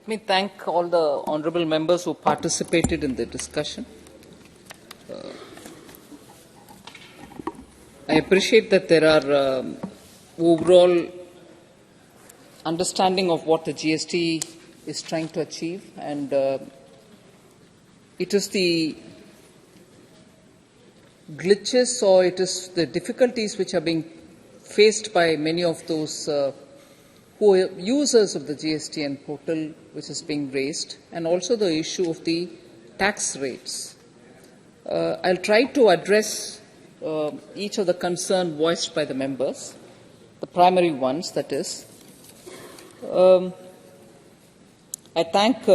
Let me thank all the honourable members who participated in the discussion. I appreciate that there are overall understanding of what the GST is trying to achieve, and it is the glitches or it is the difficulties which are being faced by many of those who are users of the GSTN portal which is being raised, and also the issue of the tax rates. I'll try to address each of the concerns voiced by the members, the primary ones, that is. I thank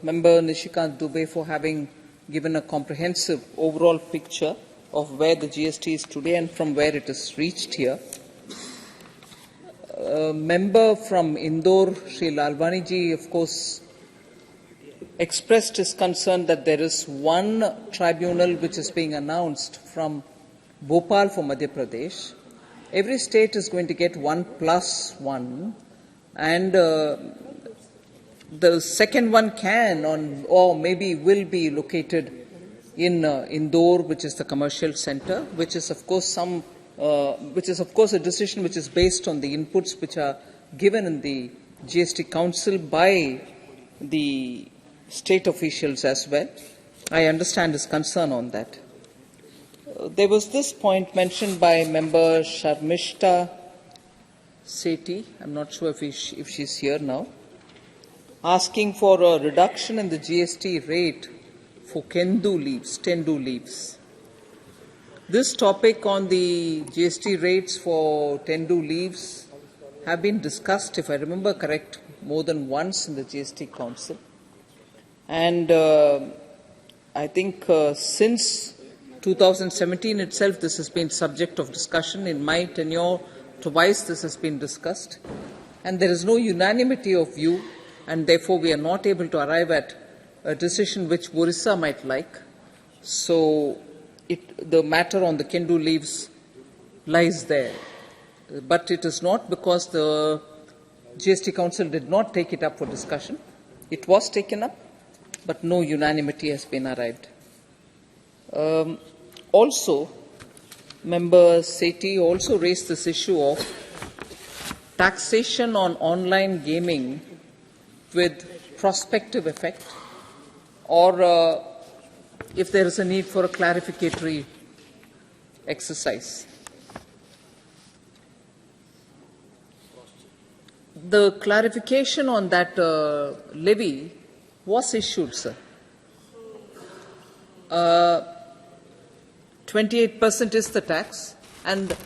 Member Nishikant Dubey for having given a comprehensive overall picture of where the GST is today and from where it has reached here. Member from Indore, Sri Lalwani ji, of course, expressed his concern that there is one tribunal which is being announced from Bhopal for Madhya Pradesh. Every state is going to get 1+1, and the second one can or maybe will be located in Indore, which is the commercial center, which is of course a decision which is based on the inputs which are given in the GST Council by the state officials as well. I understand his concern on that. There was this point mentioned by Member Sharmishta Sethi, I'm not sure if she's here now, asking for a reduction in the GST rate for Tendu leaves. This topic on the GST rates for Tendu leaves have been discussed, if I remember correct, more than once in the GST Council. And I think since 2017 itself, this has been subject of discussion. In my tenure, twice this has been discussed. And there is no unanimity of view, and therefore we are not able to arrive at a decision which Orissa might like. So the matter on the Kendu leaves lies there. But it is not because the GST Council did not take it up for discussion. It was taken up, but no unanimity has been arrived. Also, Member Sethi also raised this issue of taxation on online gaming with prospective effect, or if there is a need for a clarificatory exercise. The clarification on that levy was issued, sir. 28% is the tax, and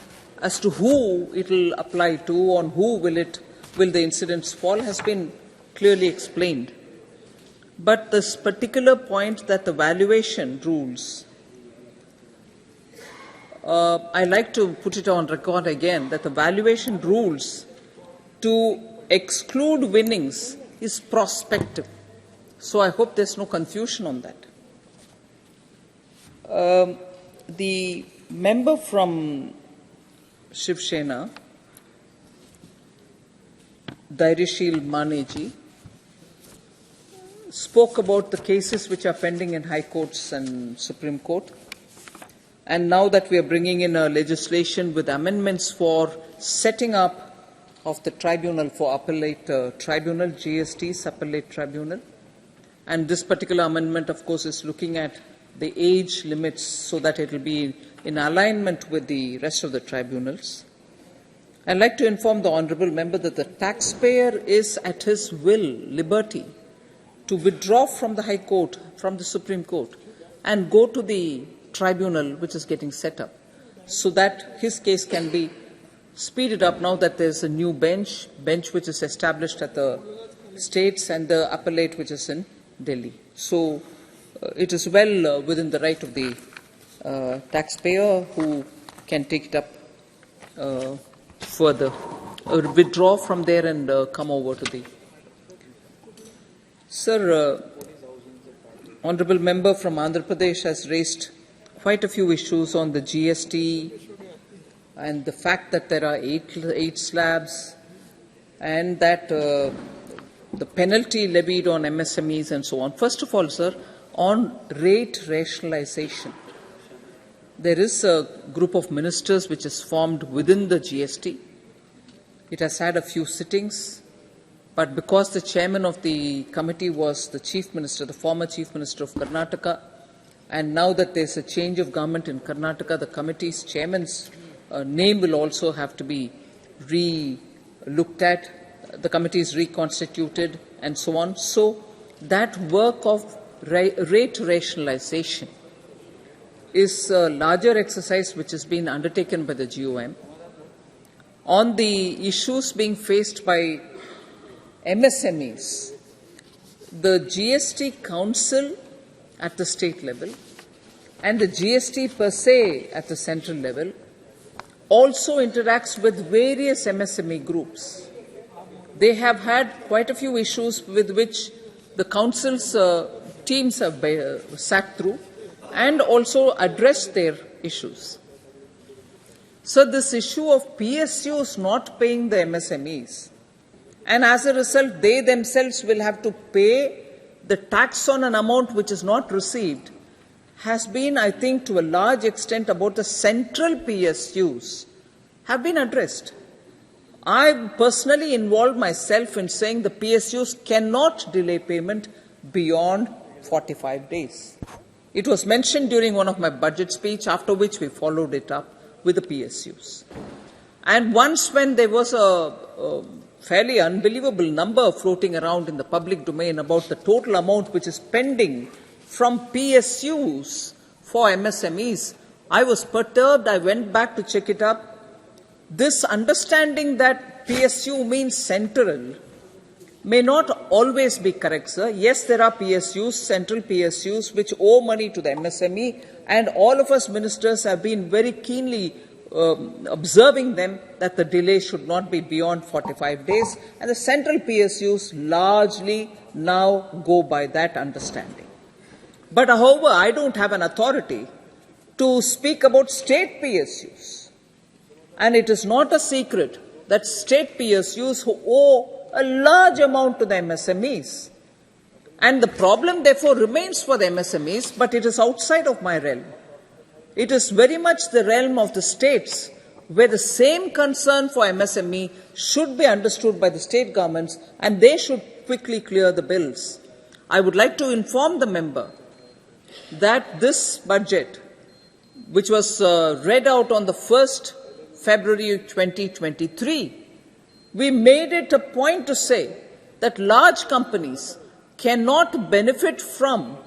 as to who it will apply to, on who will the incidents fall, has been clearly explained. But this particular point that the valuation rules, I like to put it on record again, that the valuation rules to exclude winnings is prospective. So I hope there's no confusion on that. The member from Shiv Sena, Dhairishil Maneji, spoke about the cases which are pending in High Courts and Supreme Court. And now that we are bringing in a legislation with amendments for setting up of the tribunal for appellate tribunal, GST's appellate tribunal. And this particular amendment, of course, is looking at the age limits so that it will be in alignment with the rest of the tribunals. I'd like to inform the honourable member that the taxpayer is at his liberty to withdraw from the High Court, from the Supreme Court, and go to the tribunal which is getting set up, so that his case can be speeded up now that there is a new bench which is established at the states and the appellate which is in Delhi. So it is well within the right of the taxpayer who can take it up further, or withdraw from there and come over to the. Sir, honourable member from Andhra Pradesh has raised quite a few issues on the GST and the fact that there are eight slabs, and that the penalty levied on MSMEs and so on. First of all, sir, on rate rationalization, there is a group of ministers which is formed within the GST. It has had a few sittings, but because the chairman of the committee was the chief minister, the former chief minister of Karnataka, and now that there's a change of government in Karnataka, the committee's chairman's name will also have to be re-looked at. The committee is reconstituted and so on. So that work of rate rationalization is a larger exercise which has been undertaken by the GOM. On the issues being faced by MSMEs, the GST Council at the state level and the GST per se at the central level also interacts with various MSME groups. They have had quite a few issues with which the Council's teams have sat through and also addressed their issues. So this issue of PSUs not paying the MSMEs, and as a result they themselves will have to pay the tax on an amount which is not received, has been, I think, to a large extent about the central PSUs have been addressed. I personally involved myself in saying the PSUs cannot delay payment beyond 45 days. It was mentioned during one of my budget speech, after which we followed it up with the PSUs. And once when there was a fairly unbelievable number floating around in the public domain about the total amount which is pending from PSUs for MSMEs, I was perturbed. I went back to check it up. This understanding that PSU means central may not always be correct, sir. Yes, there are PSUs, central PSUs, which owe money to the MSME, and all of us ministers have been very keenly observing them that the delay should not be beyond 45 days, and the central PSUs largely now go by that understanding. But however, I don't have an authority to speak about state PSUs. And it is not a secret that state PSUs who owe a large amount to the MSMEs. And the problem therefore remains for the MSMEs, but it is outside of my realm. It is very much the realm of the states, where the same concern for MSME should be understood by the state governments, and they should quickly clear the bills. I would like to inform the member that this budget, which was read out on the 1st February 2023, we made it a point to say that large companies cannot benefit from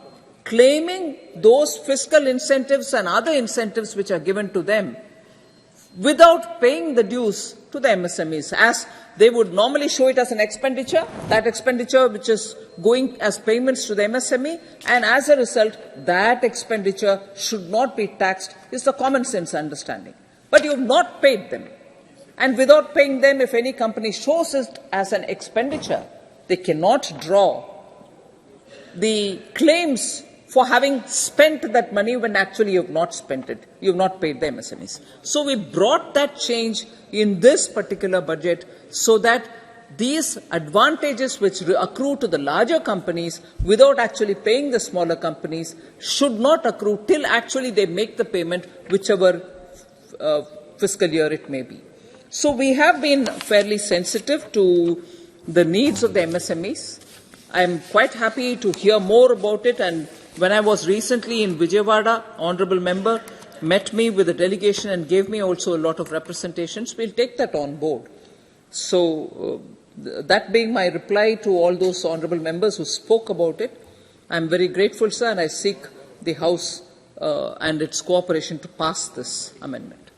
claiming those fiscal incentives and other incentives which are given to them without paying the dues to the MSMEs, as they would normally show it as an expenditure, that expenditure which is going as payments to the MSME, and as a result, that expenditure should not be taxed, is the common sense understanding. But you have not paid them. And without paying them, if any company shows it as an expenditure, they cannot draw the claims for having spent that money when actually you have not spent it. You have not paid the MSMEs. So we brought that change in this particular budget so that these advantages which accrue to the larger companies without actually paying the smaller companies should not accrue till actually they make the payment, whichever fiscal year it may be. So we have been fairly sensitive to the needs of the MSMEs. I am quite happy to hear more about it, and when I was recently in Vijayawada, Honourable Member met me with a delegation and gave me also a lot of representations. We'll take that on board. So that being my reply to all those Honourable Members who spoke about it, I am very grateful, sir, and I seek the House and its cooperation to pass this amendment.